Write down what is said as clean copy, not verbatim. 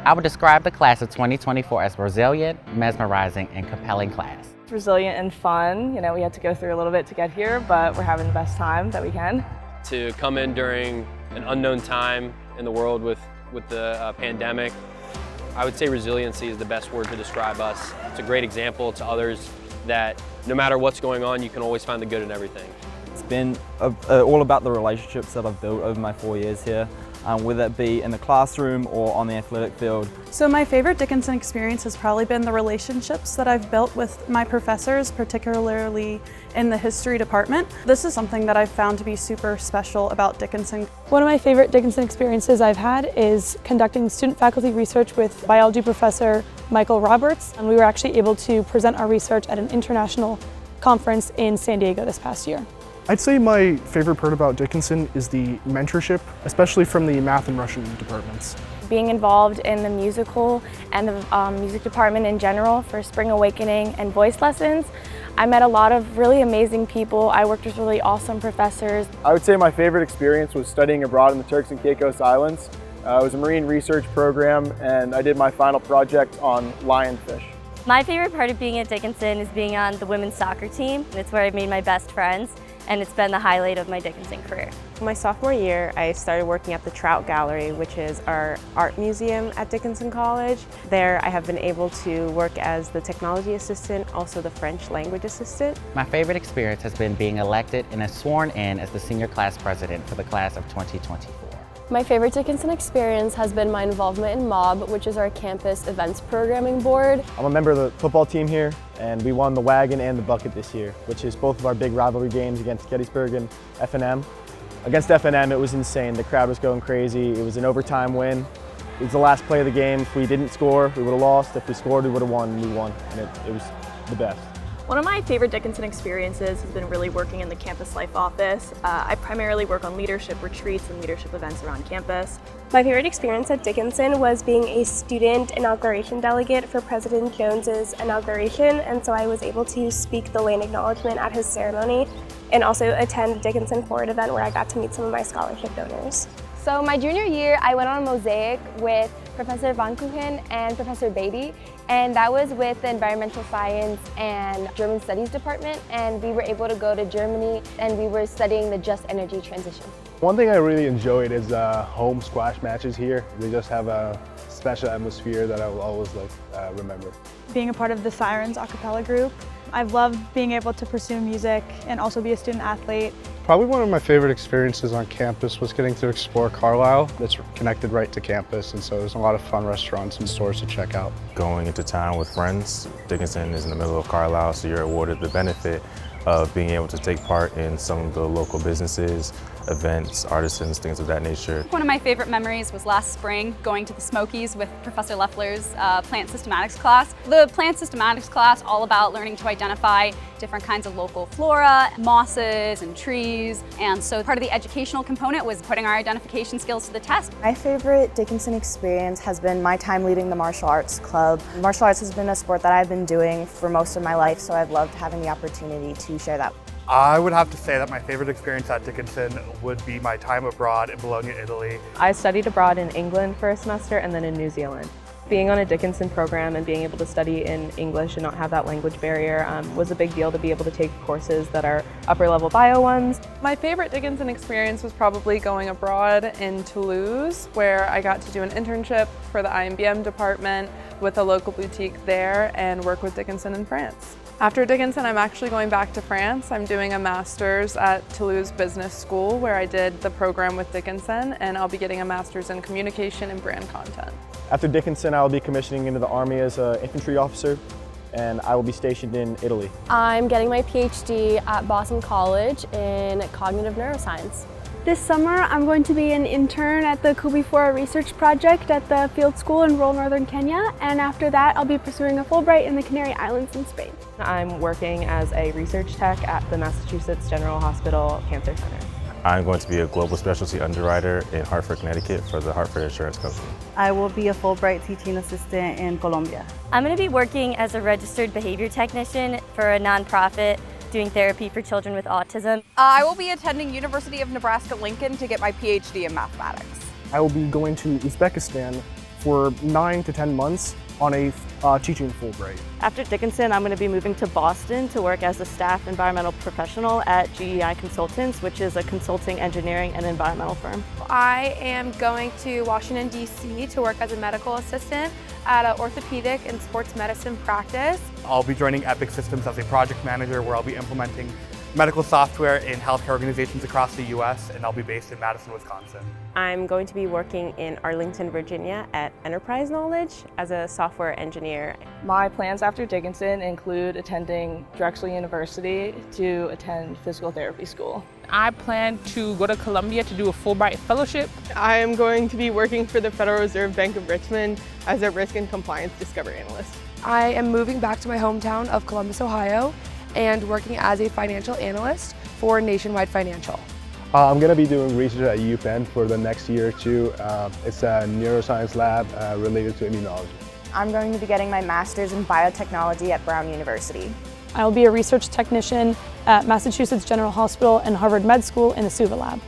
I would describe the class of 2024 as resilient, mesmerizing, and compelling class. Resilient and fun. You know, we had to go through a little bit to get here, but we're having the best time that we can. To come in during an unknown time in the world with the pandemic, I would say resiliency is the best word to describe us. It's a great example to others that no matter what's going on, you can always find the good in everything. It's been all about the relationships that I've built over my 4 years here, whether it be in the classroom or on the athletic field. So my favorite Dickinson experience has probably been the relationships that I've built with my professors, particularly in the history department. This is something that I've found to be super special about Dickinson. One of my favorite Dickinson experiences I've had is conducting student-faculty research with biology professor Michael Roberts, and we were actually able to present our research at an international conference in San Diego this past year. I'd say my favorite part about Dickinson is the mentorship, especially from the math and Russian departments. Being involved in the musical and the music department in general for Spring Awakening and voice lessons, I met a lot of really amazing people. I worked with really awesome professors. I would say my favorite experience was studying abroad in the Turks and Caicos Islands. It was a marine research program, and I did my final project on lionfish. My favorite part of being at Dickinson is being on the women's soccer team. It's where I made my best friends, and it's been the highlight of my Dickinson career. My sophomore year, I started working at the Trout Gallery, which is our art museum at Dickinson College. There, I have been able to work as the technology assistant, also the French language assistant. My favorite experience has been being elected and sworn in as the senior class president for the class of 2024. My favorite Dickinson experience has been my involvement in MOB, which is our campus events programming board. I'm a member of the football team here, and we won the wagon and the bucket this year, which is both of our big rivalry games against Gettysburg and F&M. Against F&M, it was insane. The crowd was going crazy. It was an overtime win. It was the last play of the game. If we didn't score, we would have lost. If we scored, we would have won, and we won. And it was the best. One of my favorite Dickinson experiences has been really working in the campus life office. I primarily work on leadership retreats and leadership events around campus. My favorite experience at Dickinson was being a student inauguration delegate for President Jones's inauguration, and so I was able to speak the land acknowledgement at his ceremony and also attend a Dickinson Forward event where I got to meet some of my scholarship donors. So my junior year, I went on a mosaic with Professor Van Kuchen and Professor Beatty, and that was with the Environmental Science and German Studies department, and we were able to go to Germany and we were studying the just energy transition. One thing I really enjoyed is home squash matches here. They just have a special atmosphere that I will always remember. Being a part of the Sirens a cappella group, I've loved being able to pursue music and also be a student athlete. Probably one of my favorite experiences on campus was getting to explore Carlisle. It's connected right to campus, and so there's a lot of fun restaurants and stores to check out. Going into town with friends, Dickinson is in the middle of Carlisle, so you're awarded the benefit of being able to take part in some of the local businesses, events, artisans, things of that nature. One of my favorite memories was last spring going to the Smokies with Professor Leffler's plant systematics class. The plant systematics class all about learning to identify different kinds of local flora, mosses and trees, and so part of the educational component was putting our identification skills to the test. My favorite Dickinson experience has been my time leading the martial arts club. Martial arts has been a sport that I've been doing for most of my life, so I've loved having the opportunity to share that. I would have to say that my favorite experience at Dickinson would be my time abroad in Bologna, Italy. I studied abroad in England for a semester and then in New Zealand. Being on a Dickinson program and being able to study in English and not have that language barrier was a big deal to be able to take courses that are upper level bio ones. My favorite Dickinson experience was probably going abroad in Toulouse, where I got to do an internship for the IMBM department with a local boutique there and work with Dickinson in France. After Dickinson, I'm actually going back to France. I'm doing a master's at Toulouse Business School where I did the program with Dickinson, and I'll be getting a master's in communication and brand content. After Dickinson, I will be commissioning into the Army as an infantry officer, and I will be stationed in Italy. I'm getting my PhD at Boston College in cognitive neuroscience. This summer, I'm going to be an intern at the Kubi4 research project at the field school in rural northern Kenya, and after that, I'll be pursuing a Fulbright in the Canary Islands in Spain. I'm working as a research tech at the Massachusetts General Hospital Cancer Center. I'm going to be a global specialty underwriter in Hartford, Connecticut for the Hartford Insurance Company. I will be a Fulbright teaching assistant in Colombia. I'm going to be working as a registered behavior technician for a nonprofit doing therapy for children with autism. I will be attending University of Nebraska-Lincoln to get my PhD in mathematics. I will be going to Uzbekistan for 9 to 10 months on a teaching Fulbright. After Dickinson, I'm going to be moving to Boston to work as a staff environmental professional at GEI Consultants, which is a consulting, engineering, and environmental firm. I am going to Washington, D.C. to work as a medical assistant at an orthopedic and sports medicine practice. I'll be joining Epic Systems as a project manager where I'll be implementing medical software in healthcare organizations across the U.S., and I'll be based in Madison, Wisconsin. I'm going to be working in Arlington, Virginia at Enterprise Knowledge as a software engineer. My plans after Dickinson include attending Drexel University to attend physical therapy school. I plan to go to Columbia to do a Fulbright fellowship. I am going to be working for the Federal Reserve Bank of Richmond as a risk and compliance discovery analyst. I am moving back to my hometown of Columbus, Ohio, and working as a financial analyst for Nationwide Financial. I'm going to be doing research at UPenn for the next year or two. It's a neuroscience lab related to immunology. I'm going to be getting my master's in biotechnology at Brown University. I will be a research technician at Massachusetts General Hospital and Harvard Med School in the SUVA lab.